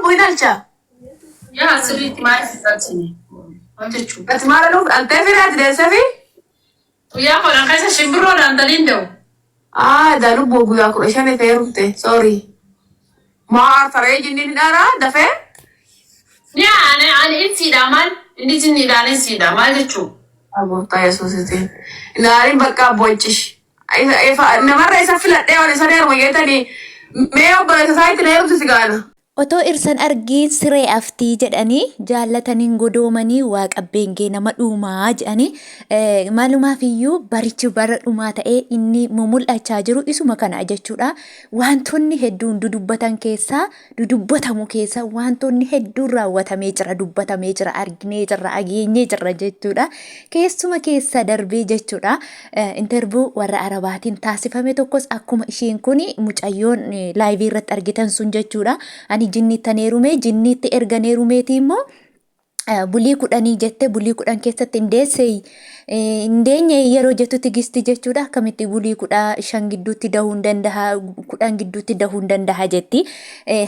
lubbuu Dhalcha. Yaa sirriitti maal fudhatini? Wantichu. Ati maal luuf altee firaati deessafi? Guyyaa kudhan keessa shimbirroodhaan daliin da'u. Da lubbuu guyyaa 15 Itti Herumtee. Sorry. Maar taree jinniin dharaa dafee? Ani insiidha maal? Inni jinniidhaan insiidha maal jechuu? Aboota Yesuusitiin. Ilaaliin bakka boocish. Namarra isa filadhee waan isa deemu geetanii mee obboleessa isaa Itti Herumtee gaana. Otoo irsan argiin siree aftii jedhanii jaallataniin godoomanii waaqabbeen nama dhuumaa jedhanii maalumaaf iyyuu barichi bara dhumaa ta'ee inni mul'achaa jiru isuma kana jechuudha. Wantoonni hedduun dudubbatamu keessa wantoonni hedduun raawwatamee jira, dubbatamee jira, arginee jira, ageenyee jira jechuudha. Keessuma keessa darbee jechuudha. Interviyuu warra Arabaatiin taasifame tokkos akkuma isheen kun mucayyoon laayivii irratti argitan sun jechuudha. Jinii Itti Herumtee Jinniitti erga Herumeetii immoo bulii 10 jette bulii 10 keessatti indeenye yeroo jettu tigisti jechuudha. Akkamitti bulii 15 gidduutti dahuu hin danda'a 10 gidduutti dahuu hin danda'a jetti.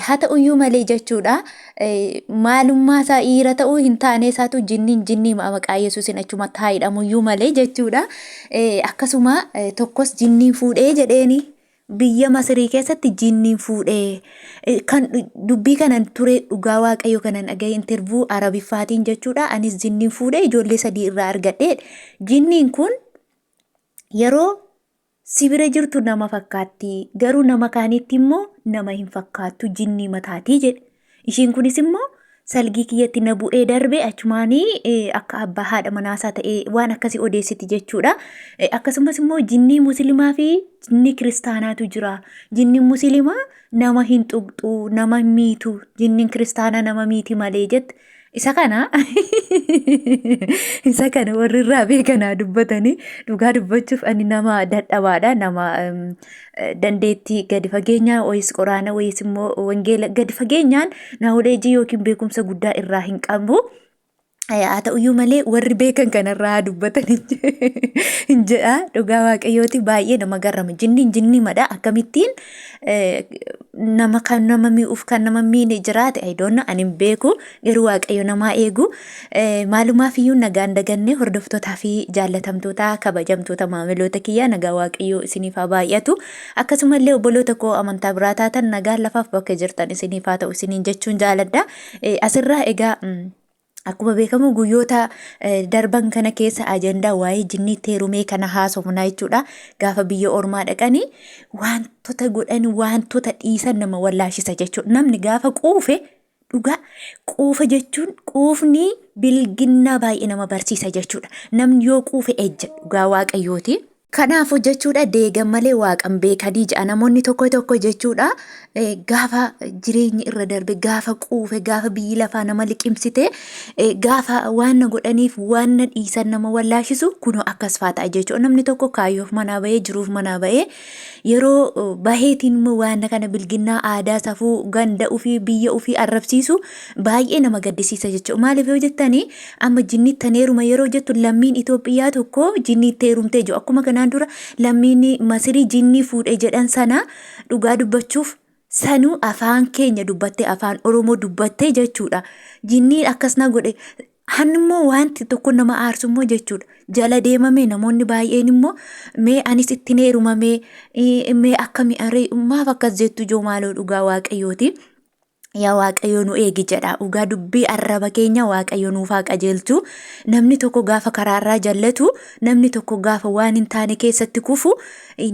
Haa ta'uyyuu malee jechuudha. Maalummaa isaa dhiira ta'uu hin taane isaatu jinnii maqaa Yesuusin achumatti haa hidhamuyyuu malee jechuudha. Akkasuma tokkos jinnii fuudhee jedheeni. Biyya Masirii keessatti jinniin fuudhee kan dubbii kanan ture dhugaa waaqayyo kanan dhagaye interviyuu Arabiffaatiin jechuudha. Anis jinniin fuudhee ijoollee 3 irraa argadhe. Jinniin kun yeroo sibira jirtu nama fakkaatti garuu nama kaanitti immoo nama hin fakkaattu jinnii mataatii jedhe. Ishiin kunis immoo salgii kiyyatti na bu'ee darbe achumaanii akka abbaa haadha manaasaa ta'ee waan akkasii odeessiti jechuudha. Akkasumas immoo jinnii musliimaa fi jinnii kiristaanaatu jira. Jinniin musliimaa nama hin tuqxu, nama miitu, jinniin kiristaanaa nama miiti malee jette. Isa kana warri irraa beekanaa dubbatanii dhugaa dubbachuuf ani nama dadhabaadha. Nama dandeettii gadi fageenyaa wayis qoraana wayis immoo wangeela gadi fageenyaan naawuleejii yookiin beekumsa guddaa irraa hin qabu. Haa ta'uyyuu malee warri beekan kanarraa dubbatan hin jedha. Dhugaa waaqayyooti baay'ee nama garrama. Jinnii madha akkamittiin nama kan nama mi'uuf kan nama miine jiraate ayidoonna ani hin beeku garuu waaqayyo namaa eegu. Maalumaaf iyyuu nagaan dagannee hordoftootaa fi jaallatamtoota kabajamtoota maamiloota kiyyaa nagaa waaqayyo isiniif haa baay'atu. Akkasumallee obboloota koo amantaa biraa taatan nagaan lafaaf bakka jirtan isiniif haa ta'u isiniin jechuun jaaladha. Asirraa egaa akkuma beekamu guyyoota darban kana keessa ajandaa waa'ee Jinii Itti Herumtee kana haasofnaa jechuudha. Gaafa biyya ormaa dhaqanii wantoota godhan wantoota dhiisan nama wallaashisa jechuudha. Namni gaafa quufe dhugaa quufa jechuun quufni bilginnaa baay'ee nama barsiisa jechuudha. Namni yoo quufe ejja dhugaa waaqayyooti. Kanaafuu jechuudha deegan malee waaqan beekanii ja'a namoonni tokko jechuudha. Gaafa jireenyi irra darbe gaafa quufe gaafa biyyi lafaa nama liqimsite gaafa waan godhaniif waan dhiisan nama wallaashisu kunoo akkas faata jechuudha. Namni tokko kaayyoof manaa bahee jiruuf manaa bahee yeroo baheetiin immoo waan kana bilginnaa aadaa safuu ganda ofii biyya ofii arrabsiisu baay'ee nama gaddisiisa jechuudha. Maaliif yoo jettanii amma Jinii Itti Herumtee yeroo jettu lammiin Itoophiyaa tokko Jinii Itti Herumtee jiru akkuma kanaan dura lammiin Masirii jinnii fuudhee jedhan sana dhugaa dubbachuuf sanuu afaan keenya dubbattee afaan Oromoo dubbattee jechuudha. Jinniin akkasna godhe hanimmoo wanti tokko nama aarsummoo jechuudha. Jala deemame namoonni baay'een immoo mee anis Itti Herumamee mee akkami aree maaf akkas jettu joo maaloo dhugaa waaqayyooti. Yaa waaqayyo nu eegi jedha. Dhugaa dubbii arraba keenya waaqayyo nuuf haa qajeelchu. Namni tokko gaafa karaarraa jallatu, namni tokko gaafa waan hin taane keessatti kufu,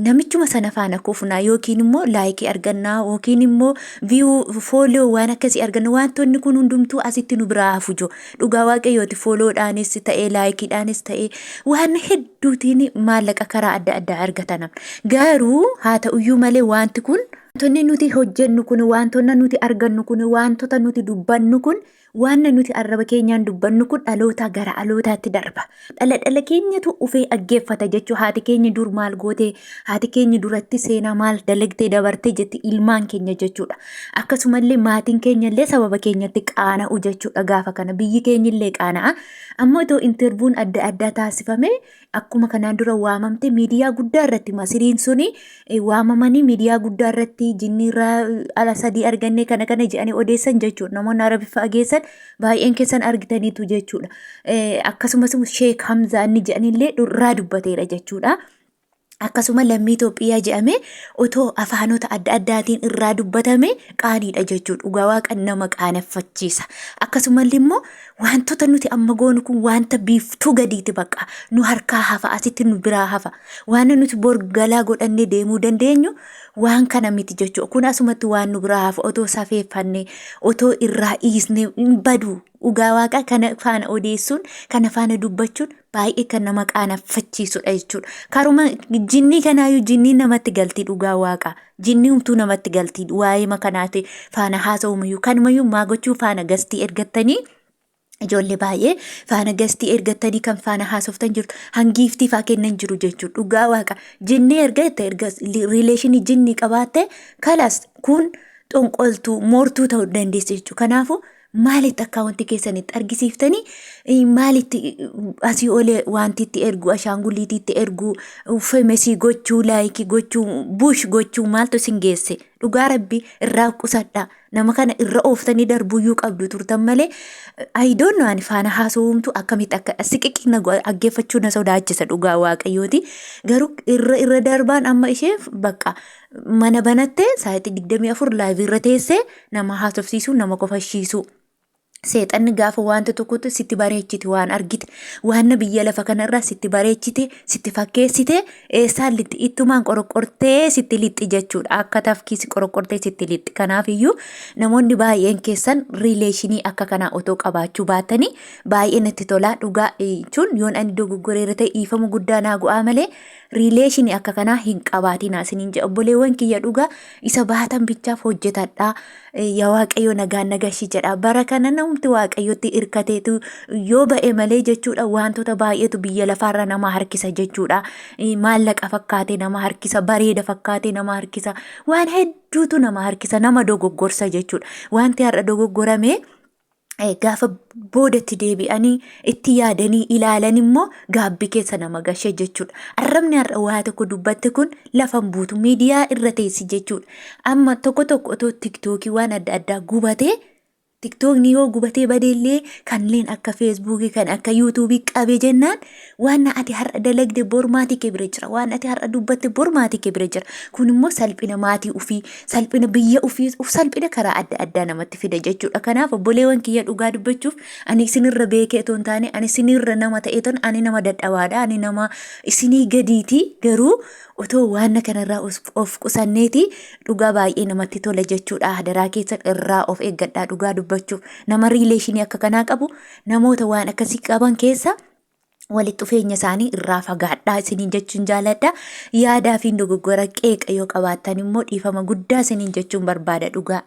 namichuma sana faana kufna yookiin immoo laayikii argannaa yookiin immoo viyuu fooloo waan akkasii arganna. Wantoonni kun hundumtuu asitti nu biraa hafujo. Dhugaa waaqayyooti fooloodhaanis ta'ee laayikiidhaanis ta'ee waan hedduutiin maallaqa karaa adda addaa argatan. Garuu haa ta'uyyuu malee wanti kun wantoonni nuti hojjennu kun wantoonni nuti argannu kun wantoota nuti dubbannu kun waan nuti arraba keenyaan dubbannu kun dhaloota gara dhalootaatti darba. Dhala keenyatu ufee aggeeffata jechuu haati keenya dur maal goote haati keenya duratti seenaa maal dalagtee dabarte jetti ilmaan keenya jechuudha. Akkasumallee maatiin keenyallee sababa keenyatti qaana'u jechuudha gaafa kana biyyi keenyillee qaana'a. Ammoo itoo intervuun adda addaa taasifame akkuma kanaan dura waamamte miidiyaa guddaa irratti masiriin suni waamamanii miidiyaa guddaa irratti jinniirraa ala sadii arganne kana jedhanii odeessan jechuudha. Namoonni arabi fageessan baay'een keessan argitaniitu jechuudha. Akkasumas Sheek Hamzaa inni jedhanillee irraa dubbateera jechuudha. Akkasuma lammii Itoophiyaa jedhame otoo afaanota adda addaatiin irraa dubbatame qaaniidha jechuudha. Dhugaa Waaqan nama qaaneffachiisa. Akkasumallee immoo wantoota nuti amma goonu kun wanta biiftuu gadiiti baqa. Nu harkaa hafa asitti nu biraa hafa. Waan nuti borgalaa godhannee deemuu dandeenyu waan kana miti jechuudha. Kun asumatti waan nu biraa hafa otoo safeeffannee otoo irraa dhiisnee badu. Dhugaa Waaqa kana faana odeessuun kana faana dubbachuun baay'ee kan nama qaaneffachiisudha jechuudha. Karuma jinnii kanaayyuu jinnii namatti galtii dhugaa Waaqa. Jinnii humtuu namatti galtii waa'ee makanaati faana haasa'umayyuu kanumayyuu maa gochuu faana gastii ergattanii ijoollee baay'ee faana gastii ergattanii kan faana haasoftan jirtu hangiiftii faa kennan jiru jechuudha. Dhugaa Waaqa jinnii ergatte riileeshinii jinnii qabaatte kalas kun xonqoltuu moortuu ta'uu dandeessa jechuudha. Kanaafuu maalitti akkaawwanti keessanitti argisiiftanii maalitti asii olee wanti itti ergu ashaangulliitii itti ergu feemesii gochuu laayikii gochuu buush gochuu maaltu isin geesse dhugaa rabbi irraa qusadha nama kana irra ooftanii darbuyyuu qabdu turtan malee ayidoon waan faana haasawumtu akkamitti akka siqiqina aggeeffachuu na sodaachisa dhugaa Waaqayyooti garuu irra darbaan amma ishee bakka mana banatte sa'aatii 24 laayivii irra teessee nama haasofsiisuu nama kofashiisuu. Seexanni gaafa wanta tokkotu sitti bareechite waan argite waan biyya lafa kanarraa sitti bareechite sitti fakkeessite eessaan litti ittumaan qorqortee sitti lixxi jechuudha akka tafkiisi qorqortee sitti lixxi. Kanaafiyyuu namoonni baay'een keessan riileeshinii akka kanaa otoo qabaachuu baatanii baay'ee natti tolaa dhugaa jechuun yoon ani dogoggoreera ta'e dhiifama guddaa naa go'aa malee riileeshinii akka kanaa hin qabaatinaa isiniin jedha obboleewwan kiyya dhugaa isa baatan bichaaf hojjetadhaa. Yaa Waaqayyo nagaan nagashii jedha bara kana namti Waaqayyotti irkateetu yoo ba'e malee jechuudha wantoota baay'eetu biyya lafaarra nama harkisa jechuudha. Maallaqa fakkaatee nama harkisa bareeda fakkaatee nama harkisa waan hedduutu nama harkisa nama dogoggorsa jechuudha. Wanti har'a dogoggorame gaafa boodatti deebi'anii itti yaadanii ilaalan immoo gaabbii keessa nama gashee jechuudha. Arrabni har'a waa tokko dubbatte kun lafan buutu miidiyaa irra teessi jechuudha. Amma tokko otoo tiktookii waan adda addaa gubatee tiktookni yoo gubatee badeellee kanneen akka feesbuukii kan akka yuutuubii qabee jennaan waan ati har'a dalagde bormaatii kee bira jira waan ati har'a dubbatte bormaatii kee bira jira. Kun immoo salphina maatii ufii salphina biyya ufii salphina karaa adda addaa namatti fida jechuudha. Kanaaf obboleewwan kiyya dhugaa dubbachuuf ani isinirra beekee otoo hin taane ani isinirra nama ta'eeton ani nama dadhabaadha ani nama isinii gadiiti garuu otoo waan kanarraa of qusanneeti dhugaa baay'ee namatti tola jechuudha. Hadaraa keessa irraa of eeggadhaa dhugaa dubbachuuf nama riileeshinii akka kanaa qabu namoota waan akkasii qaban keessa walitti dhufeenya isaanii irraa fagaadhaa isiniin jechuun jaaladha. Yaadaa fi dogoggora qeeqa yoo qabaattan immoo dhiifama guddaa isiniin jechuun barbaada dhugaa.